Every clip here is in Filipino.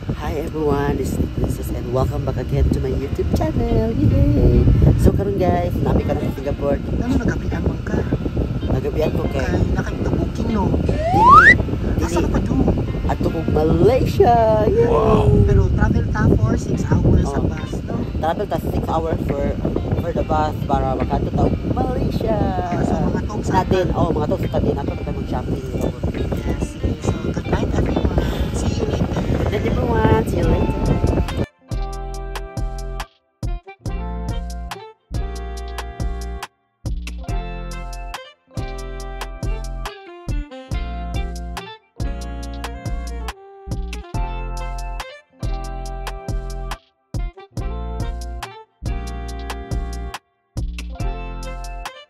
Hi everyone, this is Princess and welcome back again to my YouTube channel. Yay! So karon guys, nabi ka na sa Singapore. Ano nagabihan mo ka? Nagabihan ko kay nakita-booking no? Asa ka pa doon? Ato kong Malaysia! Yay! Wow! Pero travel ta for 6 hours sa bus, no? Travel ta 6 hours for the bus para makato ta Malaysia. So mga talks natin. Mga talks natin. Ato na mag-shopping. Yes. So good night everyone. See you later. Good night everyone. See you later.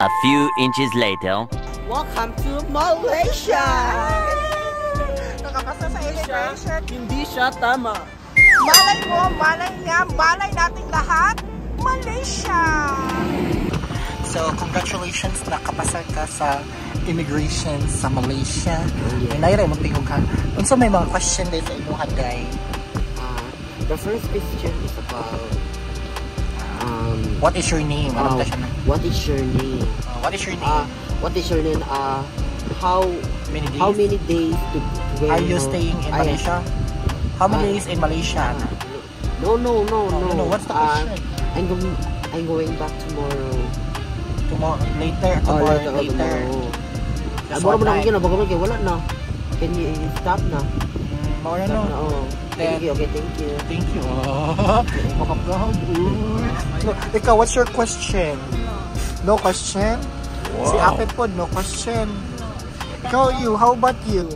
A few inches later. Welcome to Malaysia! Nakapasa sa immigration. Hindi siya tama. Malay mo, malay nga, malay nating lahat, Malaysia! So, congratulations, nakapasa ka sa immigration sa Malaysia. Naira, magtingog ka. Unso may mga question din sa inyong haday? The first question is about what is your name? What is your name? What is your name? What is your name? How many days to are you staying in Malaysia? How many days in Malaysia? No. What's the question? I'm going back tomorrow. Later. Tomorrow. Wala na. Can you stop na? Mawala no. Thank you. Thank you. So, ikaw, what's your question? No question? Wow. Si Apit po, no question. Ikaw, you, how about you?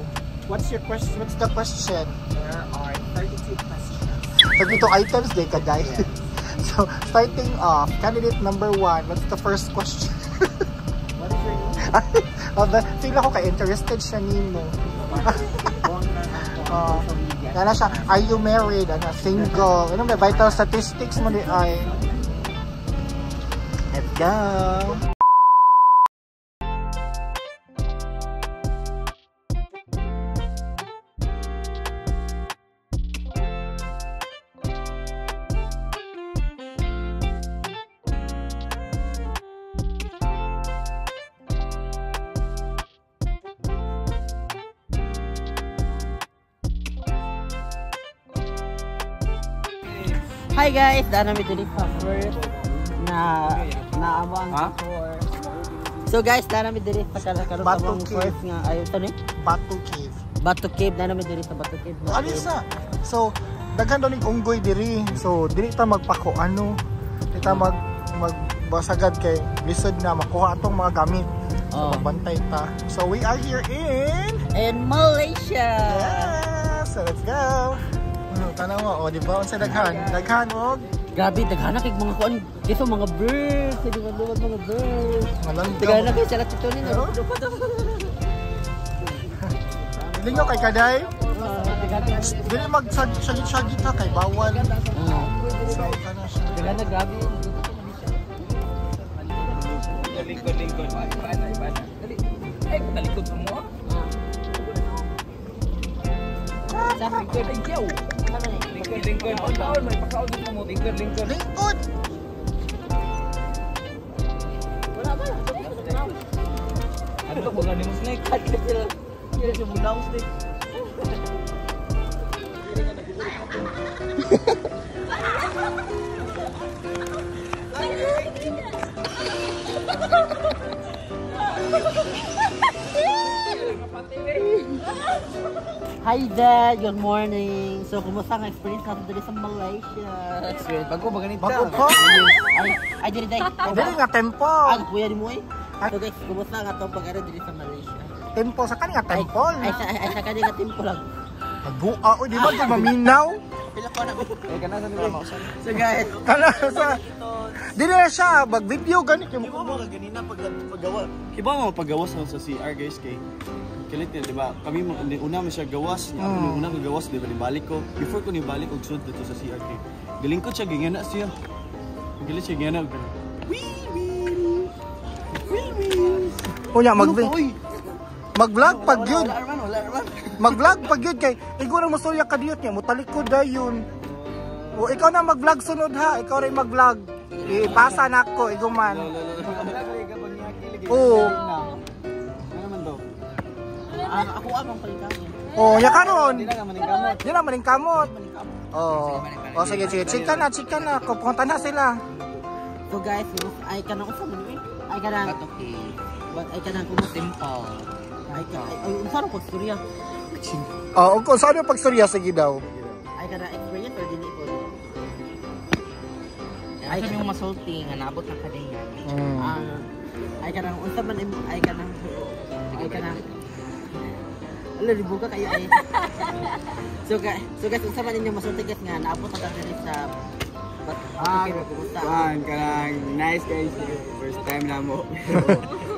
What's your question? What's the question? There are 32 questions. 32 items, they ka guys. So, starting off, candidate number 1, what's the first question? What is your name? Feel ako ka-interested siya nimo. Kaya siya, are you married? Single? Ano may vital statistics mo di ay? Let's go! Hi guys, daan namin dito sa first na naamang before. So guys, daan namin dito sa karon first nga ayo to ni Batu Cave. Batu Cave na namin dito sa Batu Cave. Ano sa? So, daghan daw ning unggoy diri. So, dili ta magpako ano. Dili ta magbasagad kay lisod na makuha atong mga gamit. So, magbantay ta. So, we are here in Malaysia. Yes, so let's go. Tanaw mo, di ba? Unsa daghan? Daghan og grabe, daghan na kay mga kuan. Dito mga birds, di ba mga birds. Daghan na kay sila tito ni no. Lingo kay kaday. Dili magsagi-sagi ta kay bawal. So kana siya. Daghan na grabe. Lingkod. Dali. Talikod mo. Sa lingkod ay jaw. Lingkod. Pagkaon may pagkaon dito mo lingkod. Wala ba? Ano ko gani mo snake? Kira siya budaw snake. Hi Dad, good morning. So, kumusta ang experience natin dito sa Malaysia? Experience, bago ba ganito? Bago ko. Ay, dili tayo. Dili nga tempo. Kuya ni mo eh. So guys, kumusta nga itong pag-aral dito sa Malaysia? Tempo, sa kanya tempo. Ay, sa kanya tempo lang. Nagbua, o di ba ito maminaw? Pila ko na. Kana sa nila. So guys. Kana sa... Dili na siya, mag-video ganit yung Di ba mga ganina paggawa? Iba mo paggawas sa CR guys kay kilit niya, di ba? Kami una mo siya gawas, una ko gawas, di ba? Nibalik ko. Before ko nibalik og sud dito sa CR kay galing ko siya gingana siya. Galing siya gingana. Unya mag-vlog pag yun. Wala naman. Mag-vlog pag yun kay ikaw na mosulya ka diyot niya, mutalikod dayon. O ikaw na mag-vlog sunod ha, ikaw rin mag-vlog. Ipasa na ako, ikaw man. Oo. Ano naman daw? Ako ang palitan. Oh, ya karon. Hindi na maning kamot. Di na maning kamot. Oh. Oh, sige. Chika na. Kupunta na sila. So guys, ay ka na ko sa mga ay ka na but ay ka na kung simple. Ay unsa ro pagstorya? Oh, kung saan yung pagstorya sige daw. Ay ka na experience or dili ko? Ay kami yung masulti nga naabot na kadaya. Ay ka na unsa man ay ka na ala ribuga kayo ay. So guys, unsa man ninyo masulti guys nga naabot na diri sa Kanang nice guys. First time na mo.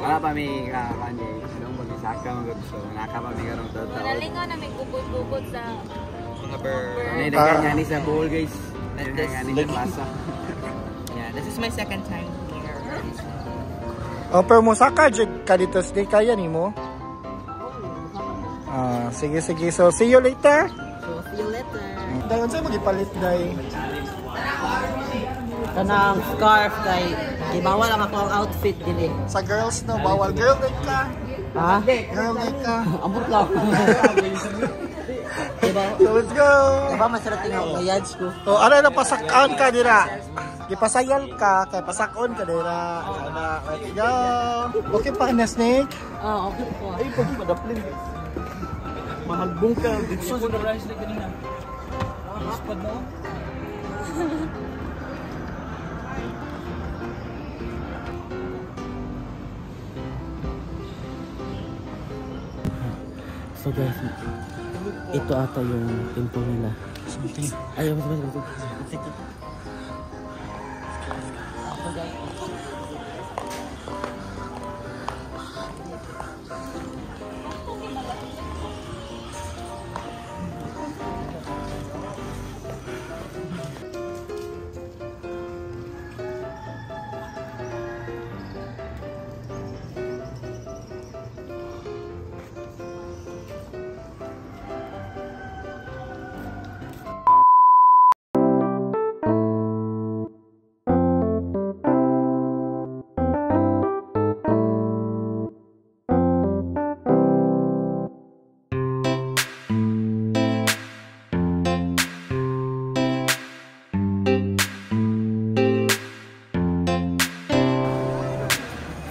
Wala pa may kanya. Anong mag-isaka mo so naka pa may karong totoo. Nalingaw na may bukod-bukod sa Mga bird. May nagkanya sa bowl guys. Nagkanya sa basa. Yeah, this is my second time here. Oh, pero mo saka ka dito stay kaya nimo. Sige. So, see you later. So see you later. Dahil unsa magipalit day? Kanang scarf kay bawal ang ako ang outfit dili. Sa girls no, bawal girl day ka. Ha? Girl day ka. Ambot lang. Diba? So, let's go. Diba masarap tingnan ko yads ko. So, ano na pasakon ka dira? Gipasayal ka kay pasakon ka dira. Let's go. Okay pa na snake. Okay po. Ay, pag madaplin. Mahagbong ka. Dito ko na rice na kanina. Spad na. So guys, ito ata yung temple nila. Something. Ayaw, sige.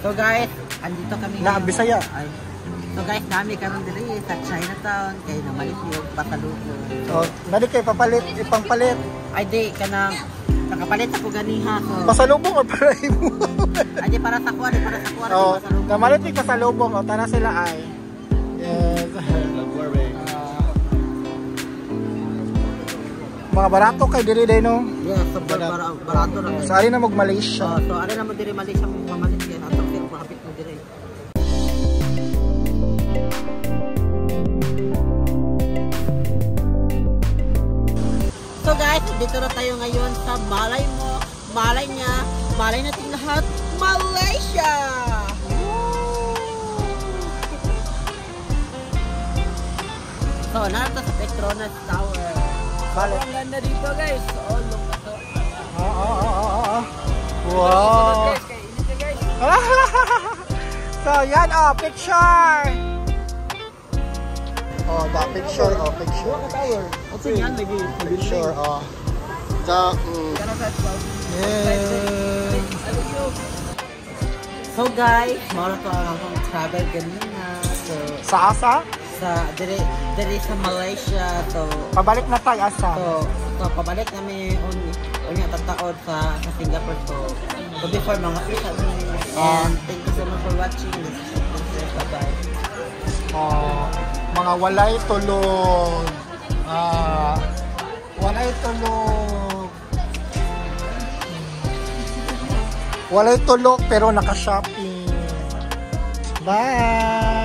So guys, andito kami Na Bisaya. So guys, kami diri sa Chinatown kay namalit yung pasalubong. Oh, nadi kay papalit, ipangpalit. Ay di kanang nakapalit ako ganiha so. Pasalubong or para imo? Ay di para sa kuha, Oh, pasalubong. namalit ni pasalubong, oh, tara sila ay. Yes. Mga barato kay diri day no. Yes, so barato na. Sa ari na mag Malaysia. So ano naman diri Malaysia mo mamalit yan ato pero mahapit mo diri. So guys, dito na tayo ngayon sa malay mo, malay niya, malay nating lahat, Malaysia! So, narito sa Petronas Tower. Ang ganda dito guys. Oh, look na to. Wow. So, yan oh, picture. Oh, the picture, oh, picture. Okay, yan, lagi. Picture, oh. So guys, mara to ang akong travel ganina. So, Sa asa? diri sa Malaysia. So, Pabalik na tayo asa. So pabalik kami unya tataod sa Singapore. So before mga isa and thank you so much for watching this. Bye-bye. Mga walay tulog. Walay tulog. Walay tulog pero naka-shopping. Bye!